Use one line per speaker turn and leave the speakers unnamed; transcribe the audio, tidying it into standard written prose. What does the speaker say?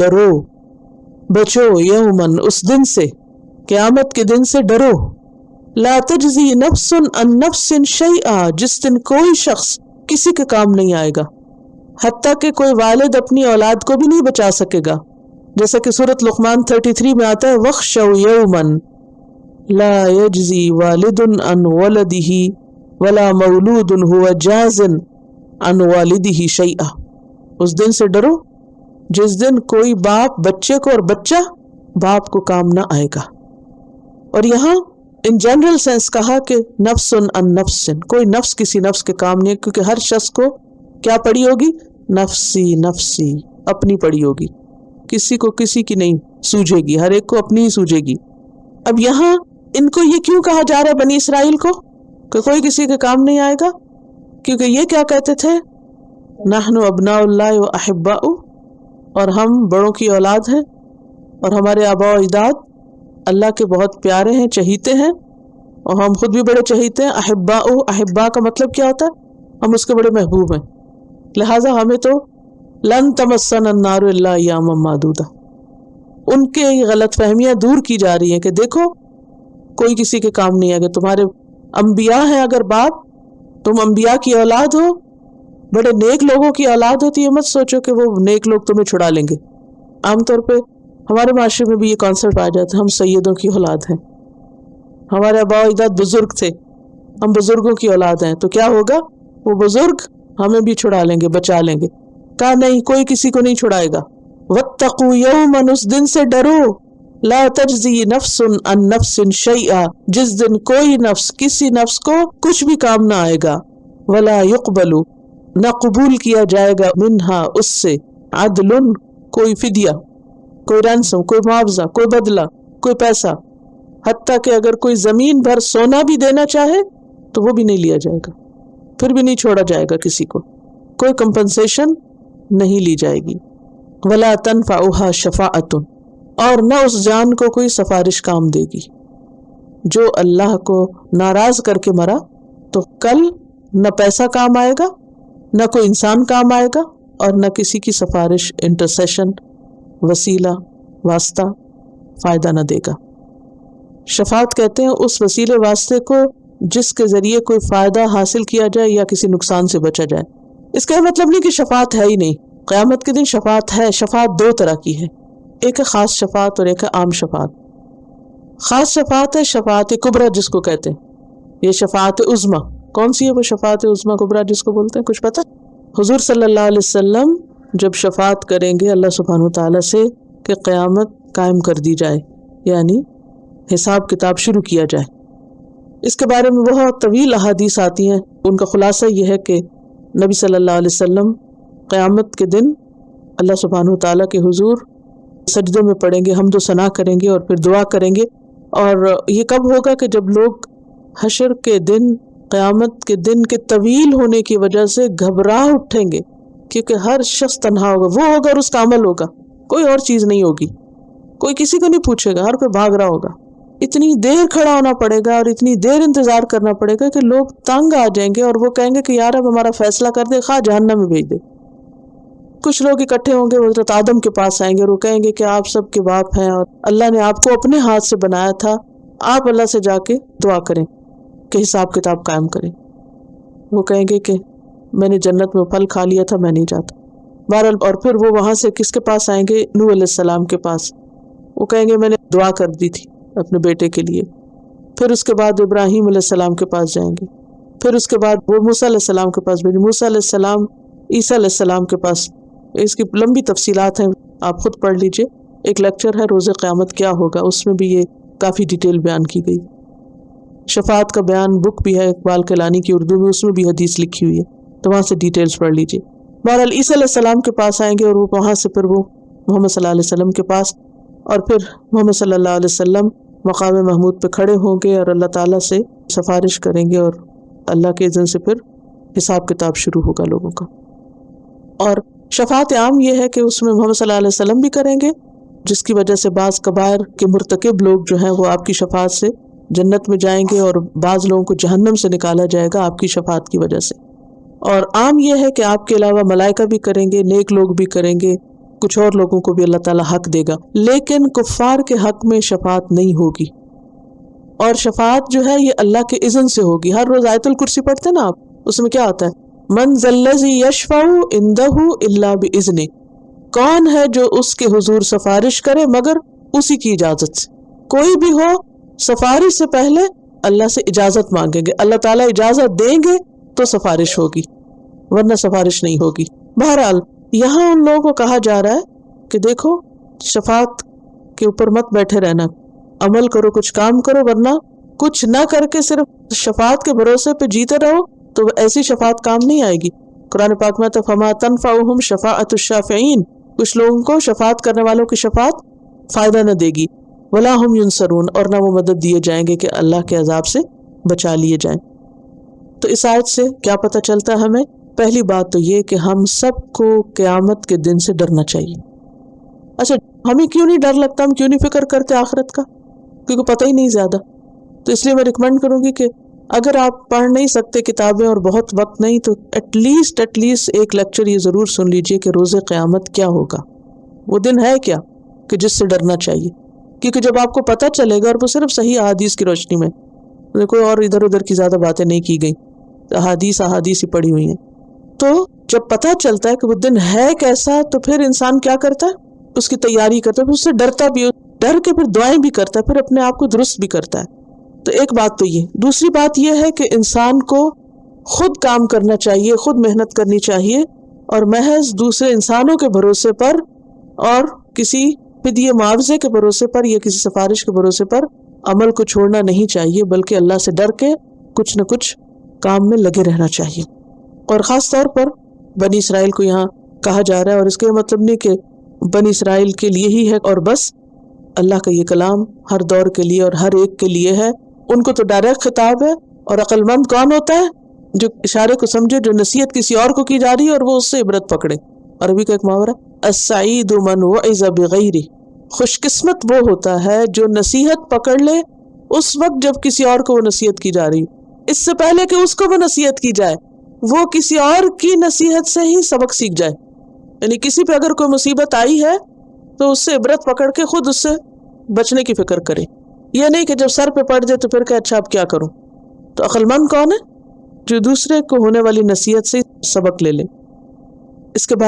ڈرو، بچو، یومن اس دن سے، قیامت کے دن سے ڈرو، لا تجزی نفس عن نفس شیئا، جس دن کوئی شخص کسی کے کام نہیں آئے گا، حتیٰ کہ کوئی والد اپنی اولاد کو بھی نہیں بچا سکے گا، جیسا کہ سورۃ لقمان 33 میں آتا ہے وَاخْشَوْا يَوْمًا لَا يَجْزِي وَالِدٌ عَنْ وَلَدِهِ وَلَا مَوْلُودٌ هُوَ جَازٍ عَنْ وَالِدِهِ شَيْئًا، اس دن سے ڈرو جس دن کوئی باپ بچے کو اور بچہ باپ کو کام نہ آئے گا۔ اور یہاں ان جنرل سینس کہا کہ نفس عن نفس، کوئی نفس کسی نفس کے کام نہیں ہے، کیونکہ ہر شخص کو کیا پڑی ہوگی؟ نفسی نفسی، اپنی پڑی ہوگی، کسی کو کسی کی نہیں سوجے گی، ہر ایک کو اپنی ہی سوجے گی۔ اب یہاں ان کو یہ کیوں کہا جا رہا ہے بنی اسرائیل کو کہ کوئی کسی کے کام نہیں آئے گا؟ کیونکہ یہ کیا کہتے تھے؟ نحن ابناء اللہ و احباؤ، اور ہم بڑوں کی اولاد ہیں، اور ہمارے آباء و اجداد اللہ کے بہت پیارے ہیں، چہیتے ہیں، اور ہم خود بھی بڑے چہیتے ہیں۔ احباؤ، احبا کا مطلب کیا ہوتا ہے؟ ہم اس کے بڑے محبوب ہیں، لہٰذا ہمیں تو لن تمسنا النار الا ایاما معدودہ۔ ان کے غلط فہمیاں دور کی جا رہی ہیں کہ دیکھو کوئی کسی کے کام نہیں آئے گا، تمہارے انبیاء ہیں، اگر باپ تم انبیاء کی اولاد ہو، بڑے نیک لوگوں کی اولاد ہوتی ہے، مت سوچو کہ وہ نیک لوگ تمہیں چھڑا لیں گے۔ عام طور پہ ہمارے معاشرے میں بھی یہ کانسیپٹ آ جاتا ہے، ہم سیدوں کی اولاد ہیں، ہمارے آباء و اجداد بزرگ تھے، ہم بزرگوں کی اولاد ہیں، تو کیا ہوگا؟ وہ بزرگ ہمیں بھی چھڑا لیں گے، بچا لیں گے۔ کہا نہیں، کوئی کسی کو نہیں چھڑائے گا۔ واتقوا یوما، اس دن سے ڈرو، لا تجزی نفس عن نفس شیئا، جس دن کوئی نفس کسی نفس کو کچھ بھی کام نہ آئے گا، ولا یقبل، نہ قبول کیا جائے گا، منہا، اس سے، عدل، کوئی فدیہ، کوئی رنسم، کوئی معاوضہ، کوئی بدلہ، کوئی پیسہ، حتیٰ کہ اگر کوئی زمین بھر سونا بھی دینا چاہے تو وہ بھی نہیں لیا جائے گا، پھر بھی نہیں چھوڑا جائے گا، کسی کو کوئی کمپنسیشن نہیں لی جائے گی۔ ولا تنفعها شفاعۃ، اور نہ اس جان کو کوئی سفارش کام دے گی۔ جو اللہ کو ناراض کر کے مرا تو کل نہ پیسہ کام آئے گا، نہ کوئی انسان کام آئے گا، اور نہ کسی کی سفارش، انٹرسیشن، وسیلہ، واسطہ فائدہ نہ دے گا۔ شفاعت کہتے ہیں اس وسیلے واسطے کو جس کے ذریعے کوئی فائدہ حاصل کیا جائے یا کسی نقصان سے بچا جائے۔ اس کا مطلب نہیں کہ شفاعت ہے ہی نہیں، قیامت کے دن شفاعت ہے۔ شفاعت دو طرح کی ہے، ایک ہے خاص شفاعت اور ایک ہے عام شفاعت۔ خاص شفاعت ہے شفاعت کبریٰ جس کو کہتے ہیں، یہ شفاعت عظمیٰ۔ کون سی ہے وہ شفاعت عظمیٰ کبریٰ جس کو بولتے ہیں؟ کچھ پتہ؟ حضور صلی اللہ علیہ وسلم جب شفاعت کریں گے اللہ سبحانہ وتعالیٰ سے کہ قیامت قائم کر دی جائے، یعنی حساب کتاب شروع کیا جائے، اس کے بارے میں بہت طویل احادیث آتی ہیں۔ ان کا خلاصہ یہ ہے کہ نبی صلی اللہ علیہ وسلم قیامت کے دن اللہ سبحانہ وتعالیٰ کے حضور سجدے میں پڑیں گے، حمد و ثنا کریں گے اور پھر دعا کریں گے۔ اور یہ کب ہوگا؟ کہ جب لوگ حشر کے دن، قیامت کے دن کے طویل ہونے کی وجہ سے گھبرا اٹھیں گے، کیونکہ ہر شخص تنہا ہوگا، وہ ہوگا اور اس کا عمل ہوگا، کوئی اور چیز نہیں ہوگی، کوئی کسی کو نہیں پوچھے گا، ہر کوئی بھاگ رہا ہوگا۔ اتنی دیر کھڑا ہونا پڑے گا اور اتنی دیر انتظار کرنا پڑے گا کہ لوگ تنگ آ جائیں گے اور وہ کہیں گے کہ یار اب ہمارا فیصلہ کر دے، خواہ جہنم میں بھیج دے۔ کچھ لوگ اکٹھے ہوں گے، حضرت آدم کے پاس آئیں گے اور وہ کہیں گے کہ آپ سب کے باپ ہیں اور اللہ نے آپ کو اپنے ہاتھ سے بنایا تھا، آپ اللہ سے جا کے دعا کریں کہ حساب کتاب قائم کریں۔ وہ کہیں گے کہ میں نے جنت میں پھل کھا لیا تھا، میں نہیں جاتا۔ بہرحال، اور پھر وہ وہاں سے کس کے پاس آئیں گے؟ نوح علیہ السلام کے پاس۔ وہ کہیں گے میں نے دعا کر دی تھی اپنے بیٹے کے لیے۔ پھر اس کے بعد ابراہیم علیہ السلام کے پاس جائیں گے، پھر اس کے بعد وہ موسیٰ علیہ السلام کے پاس بھیجیں، موسیٰ علیہ السلام عیسیٰ علیہ السلام کے پاس۔ اس کی لمبی تفصیلات ہیں، آپ خود پڑھ لیجئے۔ ایک لیکچر ہے روز قیامت کیا ہوگا، اس میں بھی یہ کافی ڈیٹیل بیان کی گئی۔ شفاعت کا بیان بک بھی ہے اقبال کیلانی کی اردو میں، اس میں بھی حدیث لکھی ہوئی ہے، تو وہاں سے ڈیٹیلز پڑھ لیجئے۔ بہرحال عیسیٰ علیہ السلام کے پاس آئیں گے اور وہ وہاں سے پھر وہ محمد صلی اللہ علیہ وسلم کے پاس، اور پھر محمد صلی اللہ علیہ وسلم مقام محمود پہ کھڑے ہوں گے اور اللہ تعالیٰ سے سفارش کریں گے، اور اللہ کے اذن سے پھر حساب کتاب شروع ہوگا لوگوں کا۔ اور شفاعت عام یہ ہے کہ اس میں محمد صلی اللہ علیہ وسلم بھی کریں گے، جس کی وجہ سے بعض کبائر کے مرتکب لوگ جو ہیں وہ آپ کی شفاعت سے جنت میں جائیں گے، اور بعض لوگوں کو جہنم سے نکالا جائے گا آپ کی شفاعت کی وجہ سے۔ اور عام یہ ہے کہ آپ کے علاوہ ملائکہ بھی کریں گے، نیک لوگ بھی کریں گے، کچھ اور لوگوں کو بھی اللہ تعالیٰ حق دے گا، لیکن کفار کے حق میں شفاعت نہیں ہوگی، اور شفاعت جو ہے یہ اللہ کے اذن سے ہوگی۔ ہر روز آیت الکرسی پڑھتے ہیں نا آپ، اس میں کیا آتا ہے؟ من ذا الذی یشفع عندہ الا باذنہ، کون ہے جو اس کے حضور سفارش کرے مگر اسی کی اجازت سے۔ کوئی بھی ہو سفارش سے پہلے اللہ سے اجازت مانگیں گے، اللہ تعالیٰ اجازت دیں گے تو سفارش ہوگی، ورنہ سفارش نہیں ہوگی۔ بہرحال یہاں ان لوگوں کو کہا جا رہا ہے کہ دیکھو شفاعت کے اوپر مت بیٹھے رہنا، عمل کرو، کچھ کام کرو، ورنہ کچھ نہ کر کے صرف شفاعت کے بھروسے پہ جیتے رہو تو ایسی شفاعت کام نہیں آئے گی۔ قرآن پاک میں تو فما تنفعہم شفاعت الشافعین، کچھ لوگوں کو شفاعت کرنے والوں کی شفاعت فائدہ نہ دے گی، ولا ہم ینصرون، اور نہ وہ مدد دیے جائیں گے کہ اللہ کے عذاب سے بچا لیے جائیں۔ تو اس آیت سے کیا پتہ چلتا ہے ہمیں؟ پہلی بات تو یہ کہ ہم سب کو قیامت کے دن سے ڈرنا چاہیے۔ اچھا ہمیں کیوں نہیں ڈر لگتا، ہم کیوں نہیں فکر کرتے آخرت کا؟ کیونکہ پتہ ہی نہیں زیادہ۔ تو اس لیے میں ریکمینڈ کروں گی کہ اگر آپ پڑھ نہیں سکتے کتابیں اور بہت وقت نہیں، تو ایٹ لیسٹ ایک لیکچر یہ ضرور سن لیجئے کہ روز قیامت کیا ہوگا، وہ دن ہے کیا کہ جس سے ڈرنا چاہیے۔ کیونکہ جب آپ کو پتہ چلے گا، اور وہ صرف صحیح احادیث کی روشنی میں، کوئی اور ادھر ادھر کی زیادہ باتیں نہیں کی گئی، احادیث ہی پڑھی ہوئی ہیں، تو جب پتہ چلتا ہے کہ وہ دن ہے کیسا، تو پھر انسان کیا کرتا ہے؟ اس کی تیاری کرتا ہے، پھر اس سے ڈرتا بھی، ڈر کے پھر دعائیں بھی کرتا ہے، پھر اپنے آپ کو درست بھی کرتا ہے۔ تو ایک بات تو یہ، دوسری بات یہ ہے کہ انسان کو خود کام کرنا چاہیے، خود محنت کرنی چاہیے، اور محض دوسرے انسانوں کے بھروسے پر اور کسی فدیے معاوضے کے بھروسے پر یا کسی سفارش کے بھروسے پر عمل کو چھوڑنا نہیں چاہیے، بلکہ اللہ سے ڈر کے کچھ نہ کچھ کام میں لگے رہنا چاہیے۔ اور خاص طور پر بنی اسرائیل کو یہاں کہا جا رہا ہے، اور اس کا مطلب نہیں کہ بنی اسرائیل کے لیے ہی ہے اور بس، اللہ کا یہ کلام ہر دور کے لیے اور ہر ایک کے لیے ہے۔ ان کو تو ڈائریکٹ خطاب ہے، اور عقل مند کون ہوتا ہے؟ جو اشارے کو سمجھے، جو نصیحت کسی اور کو کی جا رہی ہے اور وہ اس سے عبرت پکڑے۔ عربی کا ایک محاورہ، السعید من وعظ بغیرہ، خوش قسمت وہ ہوتا ہے جو نصیحت پکڑ لے اس وقت جب کسی اور کو وہ نصیحت کی جا رہی، اس سے پہلے کہ اس کو وہ نصیحت کی جائے، وہ کسی اور کی نصیحت سے ہی سبق سیکھ جائے۔ یعنی کسی پہ اگر کوئی مصیبت آئی ہے تو اس سے عبرت پکڑ کے خود اس سے بچنے کی فکر کرے، یہ نہیں کہ جب سر پہ پڑ جائے تو پھر کہ اچھا اب کیا کروں۔ تو عقل مند کون ہے؟ جو دوسرے کو ہونے والی نصیحت سے سبق لے لے۔ اس کے بعد